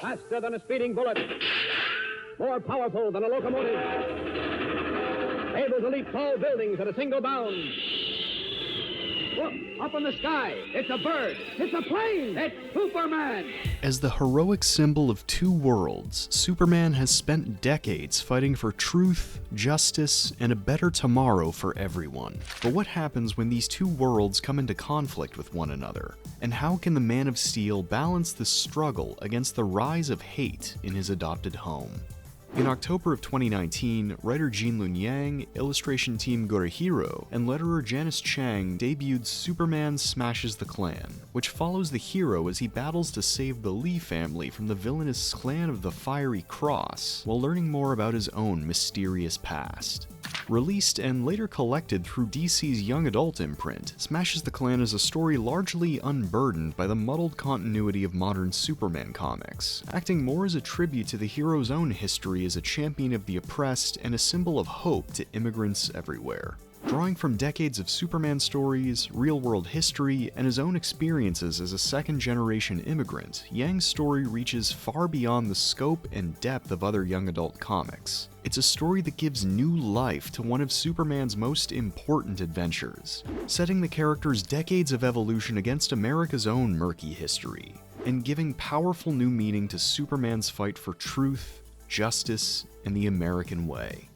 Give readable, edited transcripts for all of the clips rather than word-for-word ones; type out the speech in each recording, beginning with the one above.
Faster than a speeding bullet. More powerful than a locomotive. Able to leap tall buildings at a single bound. Look, up in the sky. It's a bird. It's a plane. It's Superman. As the heroic symbol of two worlds, Superman has spent decades fighting for truth, justice, and a better tomorrow for everyone. But what happens when these two worlds come into conflict with one another? And how can the Man of Steel balance the struggle against the rise of hate in his adopted home? In October of 2019, writer Gene Luen Yang, illustration team Gurihiru, and letterer Janice Chiang debuted Superman Smashes the Klan, which follows the hero as he battles to save the Lee family from the villainous Clan of the Fiery Cross, while learning more about his own mysterious past. Released and later collected through DC's young adult imprint, Smashes the Klan is a story largely unburdened by the muddled continuity of modern Superman comics, acting more as a tribute to the hero's own history as a champion of the oppressed and a symbol of hope to immigrants everywhere. Drawing from decades of Superman stories, real-world history, and his own experiences as a second-generation immigrant, Yang's story reaches far beyond the scope and depth of other young adult comics. It's a story that gives new life to one of Superman's most important adventures, setting the character's decades of evolution against America's own murky history, and giving powerful new meaning to Superman's fight for truth, justice, and the American way.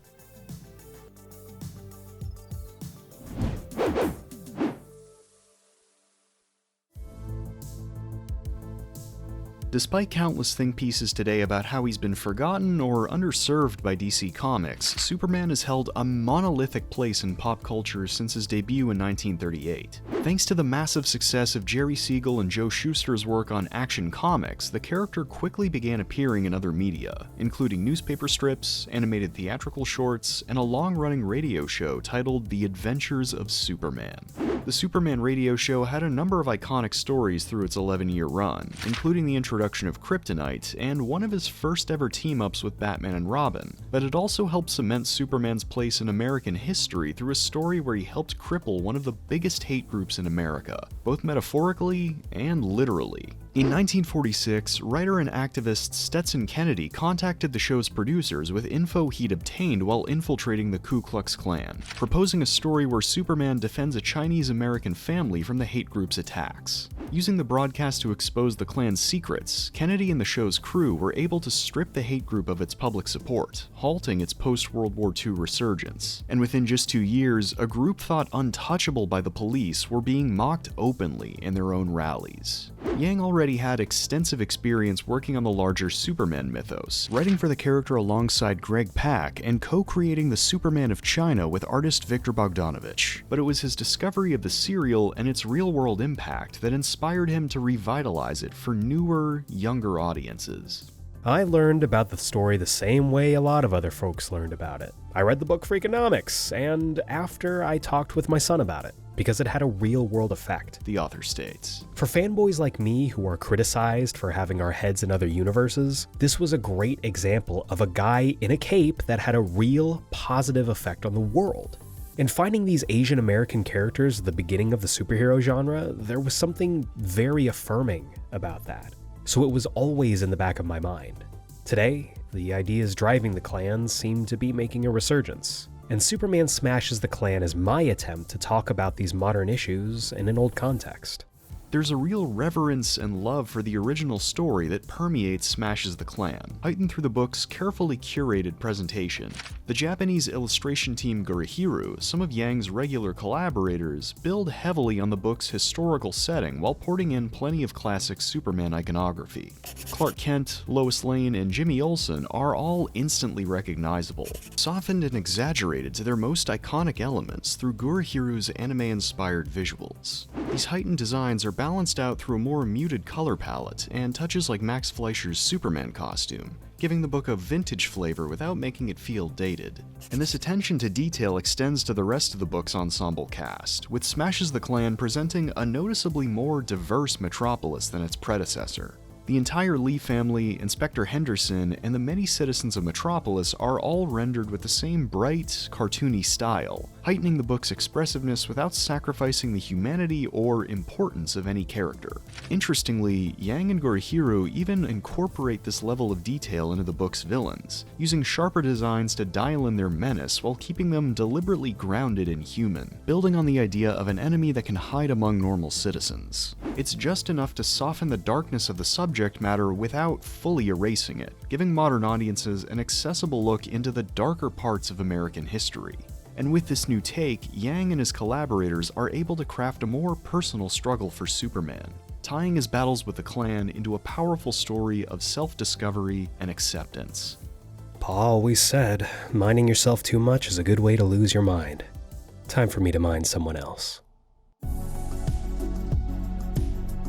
Despite countless think pieces today about how he's been forgotten or underserved by DC Comics, Superman has held a monolithic place in pop culture since his debut in 1938. Thanks to the massive success of Jerry Siegel and Joe Shuster's work on Action Comics, the character quickly began appearing in other media, including newspaper strips, animated theatrical shorts, and a long-running radio show titled The Adventures of Superman. The Superman radio show had a number of iconic stories through its 11-year run, including the introduction of Kryptonite and one of his first ever team-ups with Batman and Robin, but it also helped cement Superman's place in American history through a story where he helped cripple one of the biggest hate groups in America, both metaphorically and literally. In 1946, writer and activist Stetson Kennedy contacted the show's producers with info he'd obtained while infiltrating the Ku Klux Klan, proposing a story where Superman defends a Chinese-American family from the hate group's attacks. Using the broadcast to expose the Klan's secrets, Kennedy and the show's crew were able to strip the hate group of its public support, halting its post-World War II resurgence. And within just 2 years, a group thought untouchable by the police were being mocked openly in their own rallies. Yang already had extensive experience working on the larger Superman mythos, writing for the character alongside Greg Pak and co-creating the Superman of China with artist Viktor Bogdanovich. But it was his discovery of the serial and its real-world impact that inspired him to revitalize it for newer, younger audiences. I learned about the story the same way a lot of other folks learned about it. I read the book Freakonomics, and after I talked with my son about it, because it had a real-world effect. The author states. For fanboys like me who are criticized for having our heads in other universes, this was a great example of a guy in a cape that had a real positive effect on the world. In finding these Asian American characters at the beginning of the superhero genre, there was something very affirming about that. So it was always in the back of my mind. Today, the ideas driving the Klan seem to be making a resurgence. And Superman Smashes the Klan is my attempt to talk about these modern issues in an old context. There's a real reverence and love for the original story that permeates Smashes the Klan, heightened through the book's carefully curated presentation. The Japanese illustration team Gurihiru, some of Yang's regular collaborators, build heavily on the book's historical setting while porting in plenty of classic Superman iconography. Clark Kent, Lois Lane, and Jimmy Olsen are all instantly recognizable, softened and exaggerated to their most iconic elements through Gurihiru's anime-inspired visuals. These heightened designs are balanced out through a more muted color palette and touches like Max Fleischer's Superman costume, giving the book a vintage flavor without making it feel dated. And this attention to detail extends to the rest of the book's ensemble cast, with Smashes the Klan presenting a noticeably more diverse metropolis than its predecessor. The entire Lee family, Inspector Henderson, and the many citizens of Metropolis are all rendered with the same bright, cartoony style, heightening the book's expressiveness without sacrificing the humanity or importance of any character. Interestingly, Yang and Gurihiru even incorporate this level of detail into the book's villains, using sharper designs to dial in their menace while keeping them deliberately grounded and human, building on the idea of an enemy that can hide among normal citizens. It's just enough to soften the darkness of the subject matter without fully erasing it, giving modern audiences an accessible look into the darker parts of American history. And with this new take, Yang and his collaborators are able to craft a more personal struggle for Superman, tying his battles with the Klan into a powerful story of self-discovery and acceptance. Pa always said, minding yourself too much is a good way to lose your mind. Time for me to mind someone else.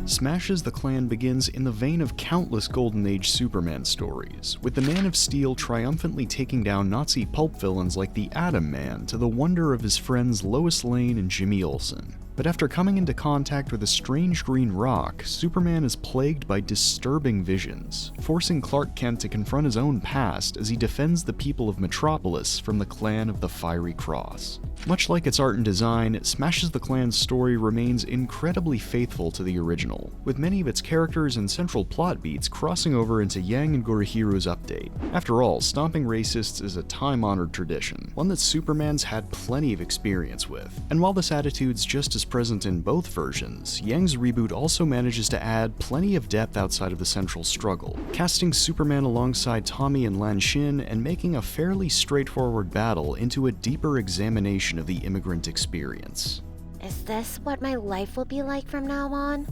Smashes the Klan begins in the vein of countless Golden Age Superman stories, with the Man of Steel triumphantly taking down Nazi pulp villains like the Atom Man to the wonder of his friends Lois Lane and Jimmy Olsen. But after coming into contact with a strange green rock, Superman is plagued by disturbing visions, forcing Clark Kent to confront his own past as he defends the people of Metropolis from the Clan of the Fiery Cross. Much like its art and design, Smashes the Klan's story remains incredibly faithful to the original, with many of its characters and central plot beats crossing over into Yang and Gurihiru's update. After all, stomping racists is a time-honored tradition, one that Superman's had plenty of experience with. And while this attitude's just as present in both versions, Yang's reboot also manages to add plenty of depth outside of the central struggle, casting Superman alongside Tommy and Lan Xin and making a fairly straightforward battle into a deeper examination of the immigrant experience. Is this what my life will be like from now on?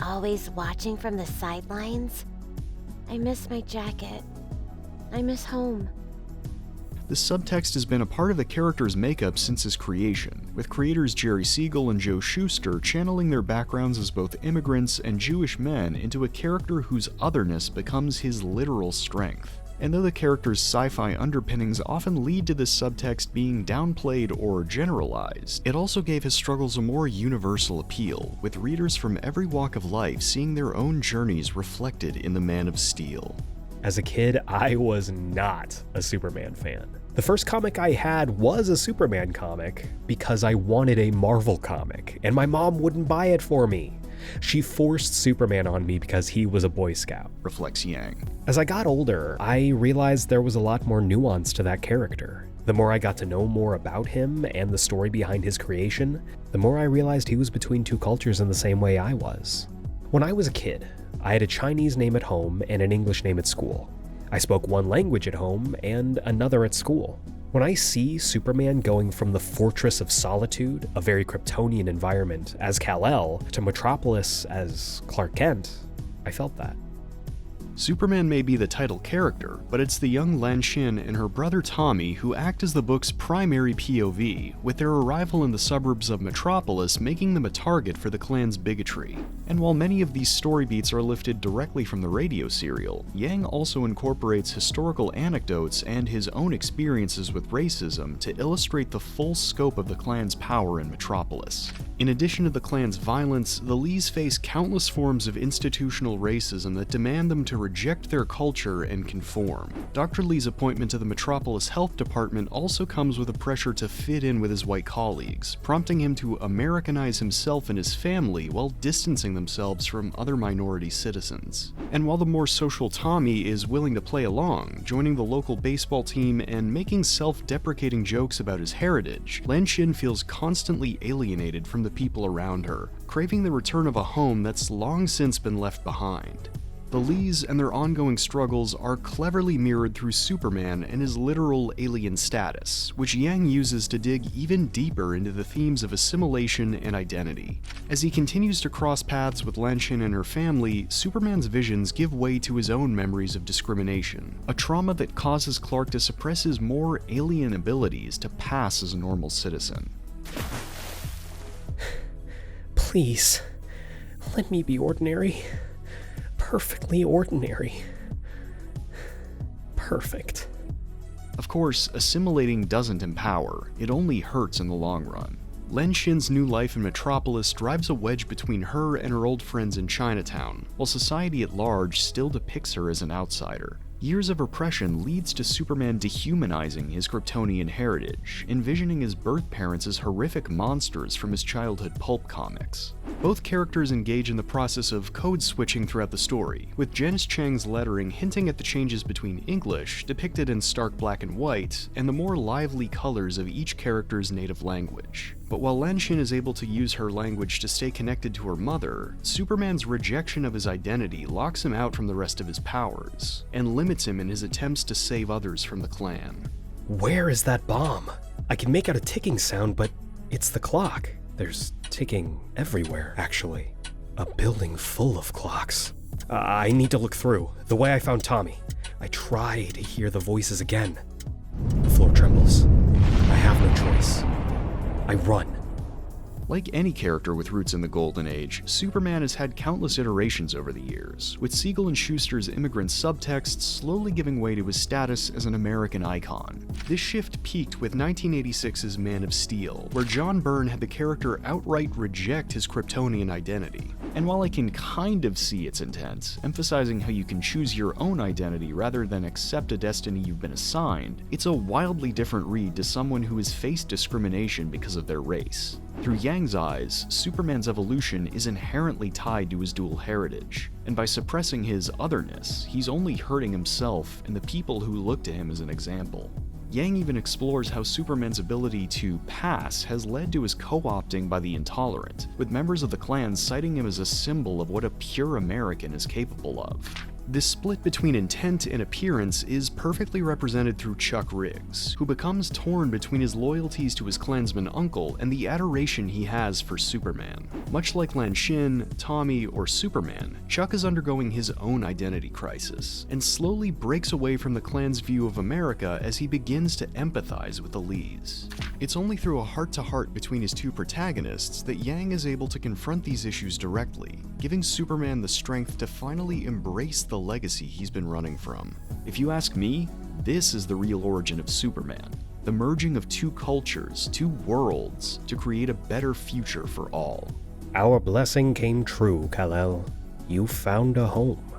Always watching from the sidelines? I miss my jacket. I miss home. The subtext has been a part of the character's makeup since his creation, with creators Jerry Siegel and Joe Shuster channeling their backgrounds as both immigrants and Jewish men into a character whose otherness becomes his literal strength. And though the character's sci-fi underpinnings often lead to this subtext being downplayed or generalized, it also gave his struggles a more universal appeal, with readers from every walk of life seeing their own journeys reflected in the Man of Steel. As a kid, I was not a Superman fan. The first comic I had was a Superman comic because I wanted a Marvel comic, and my mom wouldn't buy it for me. She forced Superman on me because he was a Boy Scout, reflects Yang. As I got older, I realized there was a lot more nuance to that character. The more I got to know more about him and the story behind his creation, the more I realized he was between two cultures in the same way I was. When I was a kid, I had a Chinese name at home and an English name at school. I spoke one language at home and another at school. When I see Superman going from the Fortress of Solitude, a very Kryptonian environment, as Kal-El, to Metropolis as Clark Kent, I felt that. Superman may be the title character, but it's the young Lan Xin and her brother Tommy who act as the book's primary POV, with their arrival in the suburbs of Metropolis making them a target for the Klan's bigotry. And while many of these story beats are lifted directly from the radio serial, Yang also incorporates historical anecdotes and his own experiences with racism to illustrate the full scope of the Klan's power in Metropolis. In addition to the Klan's violence, the Lees face countless forms of institutional racism that demand them to reject their culture and conform. Dr. Lee's appointment to the Metropolis Health Department also comes with a pressure to fit in with his white colleagues, prompting him to Americanize himself and his family while distancing themselves from other minority citizens. And while the more social Tommy is willing to play along, joining the local baseball team and making self-deprecating jokes about his heritage, Lan Xin feels constantly alienated from the people around her, craving the return of a home that's long since been left behind. The Lees and their ongoing struggles are cleverly mirrored through Superman and his literal alien status, which Yang uses to dig even deeper into the themes of assimilation and identity. As he continues to cross paths with Lan Xin and her family, Superman's visions give way to his own memories of discrimination, a trauma that causes Clark to suppress his more alien abilities to pass as a normal citizen. Please, let me be ordinary. Perfectly ordinary. Perfect. Of course, assimilating doesn't empower, it only hurts in the long run. Len Xin's new life in Metropolis drives a wedge between her and her old friends in Chinatown, while society at large still depicts her as an outsider. Years of oppression leads to Superman dehumanizing his Kryptonian heritage, envisioning his birth parents as horrific monsters from his childhood pulp comics. Both characters engage in the process of code switching throughout the story, with Janice Chiang's lettering hinting at the changes between English, depicted in stark black and white, and the more lively colors of each character's native language. But while Lan Xin is able to use her language to stay connected to her mother, Superman's rejection of his identity locks him out from the rest of his powers, and limits him in his attempts to save others from the Klan. Where is that bomb? I can make out a ticking sound, but it's the clock. There's ticking everywhere, actually. A building full of clocks. I need to look through, the way I found Tommy. I try to hear the voices again. The floor trembles. I have no choice. I run. Like any character with roots in the Golden Age, Superman has had countless iterations over the years, with Siegel and Schuster's immigrant subtext slowly giving way to his status as an American icon. This shift peaked with 1986's Man of Steel, where John Byrne had the character outright reject his Kryptonian identity. And while I can kind of see its intent, emphasizing how you can choose your own identity rather than accept a destiny you've been assigned, it's a wildly different read to someone who has faced discrimination because of their race. Through Yang's eyes, Superman's evolution is inherently tied to his dual heritage, and by suppressing his otherness, he's only hurting himself and the people who look to him as an example. Yang even explores how Superman's ability to pass has led to his co-opting by the intolerant, with members of the Klan citing him as a symbol of what a pure American is capable of. This split between intent and appearance is perfectly represented through Chuck Riggs, who becomes torn between his loyalties to his Klansman uncle and the adoration he has for Superman. Much like Lan Xin, Tommy, or Superman, Chuck is undergoing his own identity crisis, and slowly breaks away from the Klan's view of America as he begins to empathize with the Lees. It's only through a heart-to-heart between his two protagonists that Yang is able to confront these issues directly, giving Superman the strength to finally embrace the legacy he's been running from. If you ask me, this is the real origin of Superman, the merging of two cultures, two worlds, to create a better future for all. Our blessing came true, Kal-El. You found a home.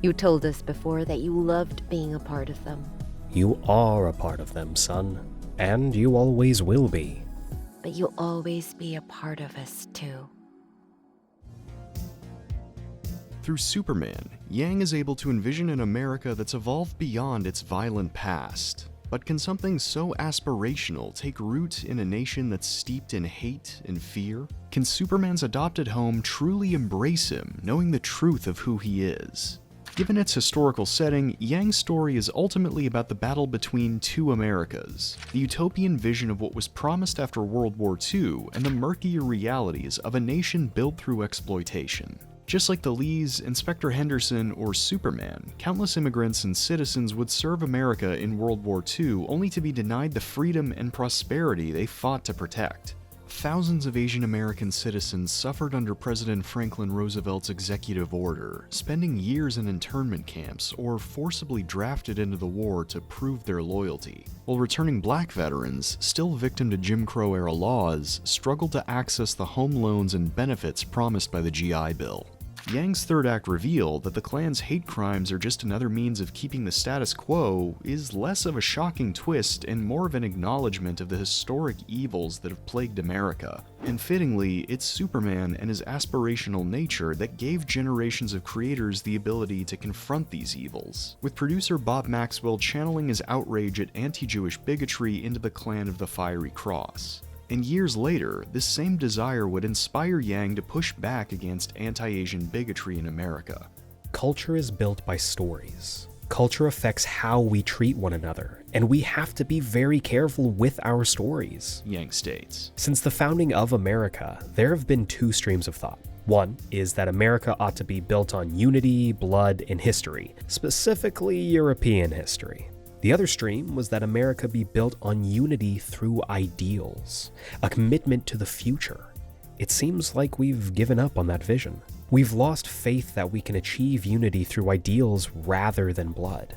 You told us before that you loved being a part of them. You are a part of them, son. And you always will be. But you'll always be a part of us, too. Through Superman, Yang is able to envision an America that's evolved beyond its violent past. But can something so aspirational take root in a nation that's steeped in hate and fear? Can Superman's adopted home truly embrace him, knowing the truth of who he is? Given its historical setting, Yang's story is ultimately about the battle between two Americas, the utopian vision of what was promised after World War II and the murkier realities of a nation built through exploitation. Just like the Lees, Inspector Henderson, or Superman, countless immigrants and citizens would serve America in World War II only to be denied the freedom and prosperity they fought to protect. Thousands of Asian American citizens suffered under President Franklin Roosevelt's executive order, spending years in internment camps or forcibly drafted into the war to prove their loyalty, while returning black veterans, still victim to Jim Crow-era laws, struggled to access the home loans and benefits promised by the GI Bill. Yang's third act reveal that the Klan's hate crimes are just another means of keeping the status quo is less of a shocking twist and more of an acknowledgement of the historic evils that have plagued America. And fittingly, it's Superman and his aspirational nature that gave generations of creators the ability to confront these evils, with producer Bob Maxwell channeling his outrage at anti-Jewish bigotry into the Klan of the Fiery Cross. And years later, this same desire would inspire Yang to push back against anti-Asian bigotry in America. Culture is built by stories. Culture affects how we treat one another, and we have to be very careful with our stories, Yang states. Since the founding of America, there have been two streams of thought. One is that America ought to be built on unity, blood, and history, specifically European history. The other stream was that America be built on unity through ideals, a commitment to the future. It seems like we've given up on that vision. We've lost faith that we can achieve unity through ideals rather than blood.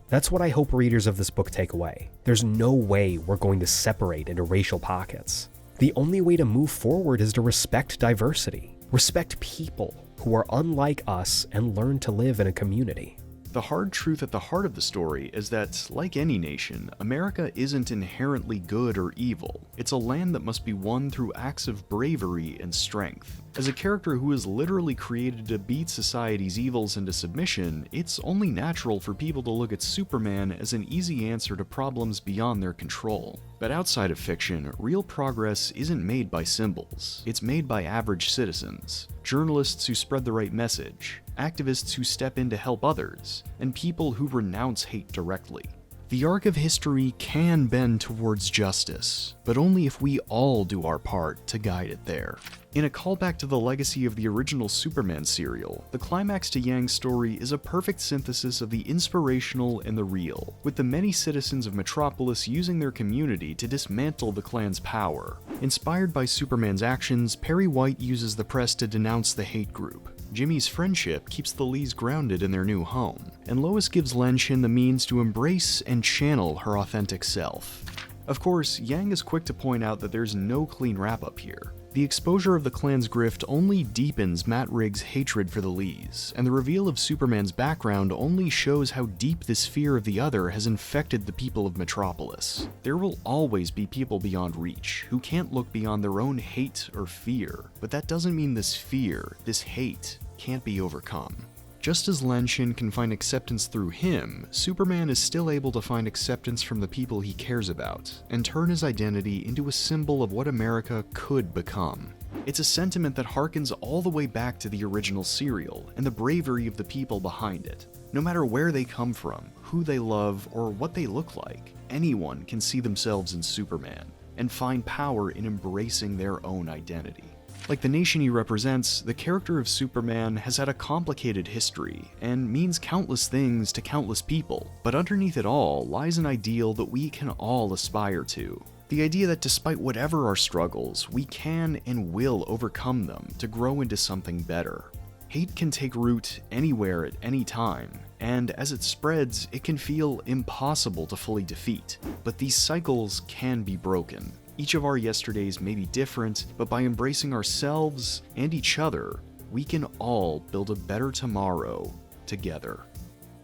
That's what I hope readers of this book take away. There's no way we're going to separate into racial pockets. The only way to move forward is to respect diversity, respect people who are unlike us, and learn to live in a community. The hard truth at the heart of the story is that, like any nation, America isn't inherently good or evil. It's a land that must be won through acts of bravery and strength. As a character who is literally created to beat society's evils into submission, it's only natural for people to look at Superman as an easy answer to problems beyond their control. But outside of fiction, real progress isn't made by symbols. It's made by average citizens, journalists who spread the right message, activists who step in to help others, and people who renounce hate directly. The arc of history can bend towards justice, but only if we all do our part to guide it there. In a callback to the legacy of the original Superman serial, the climax to Yang's story is a perfect synthesis of the inspirational and the real, with the many citizens of Metropolis using their community to dismantle the Klan's power. Inspired by Superman's actions, Perry White uses the press to denounce the hate group. Jimmy's friendship keeps the Lees grounded in their new home, and Lois gives Lenshin the means to embrace and channel her authentic self. Of course, Yang is quick to point out that there's no clean wrap-up here. The exposure of the Klan's grift only deepens Matt Riggs' hatred for the Lees, and the reveal of Superman's background only shows how deep this fear of the other has infected the people of Metropolis. There will always be people beyond reach, who can't look beyond their own hate or fear, but that doesn't mean this fear, this hate, can't be overcome. Just as Lenshin can find acceptance through him, Superman is still able to find acceptance from the people he cares about, and turn his identity into a symbol of what America could become. It's a sentiment that harkens all the way back to the original serial, and the bravery of the people behind it. No matter where they come from, who they love, or what they look like, anyone can see themselves in Superman, and find power in embracing their own identity. Like the nation he represents, the character of Superman has had a complicated history, and means countless things to countless people, but underneath it all lies an ideal that we can all aspire to. The idea that despite whatever our struggles, we can and will overcome them to grow into something better. Hate can take root anywhere at any time, and as it spreads, it can feel impossible to fully defeat. But these cycles can be broken. Each of our yesterdays may be different, but by embracing ourselves and each other, we can all build a better tomorrow together.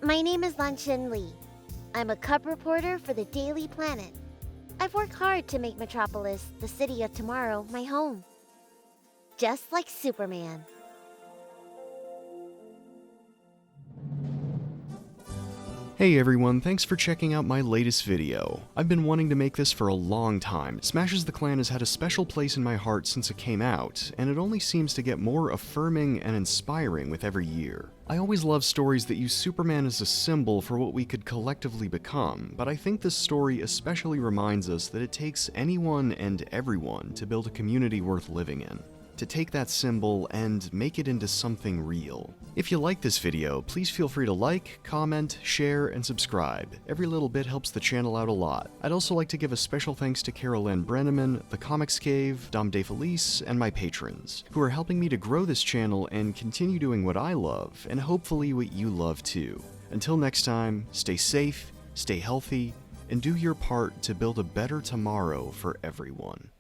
My name is Lenshin Lee. I'm a cub reporter for the Daily Planet. I've worked hard to make Metropolis, the city of tomorrow, my home. Just like Superman. Hey everyone, thanks for checking out my latest video. I've been wanting to make this for a long time. Smashes the Klan has had a special place in my heart since it came out, and it only seems to get more affirming and inspiring with every year. I always love stories that use Superman as a symbol for what we could collectively become, but I think this story especially reminds us that it takes anyone and everyone to build a community worth living in. To take that symbol and make it into something real. If you like this video, please feel free to like, comment, share, and subscribe. Every little bit helps the channel out a lot. I'd also like to give a special thanks to Carol Ann Brenneman, The Comics Cave, Dom DeFelice, and my patrons, who are helping me to grow this channel and continue doing what I love, and hopefully what you love too. Until next time, stay safe, stay healthy, and do your part to build a better tomorrow for everyone.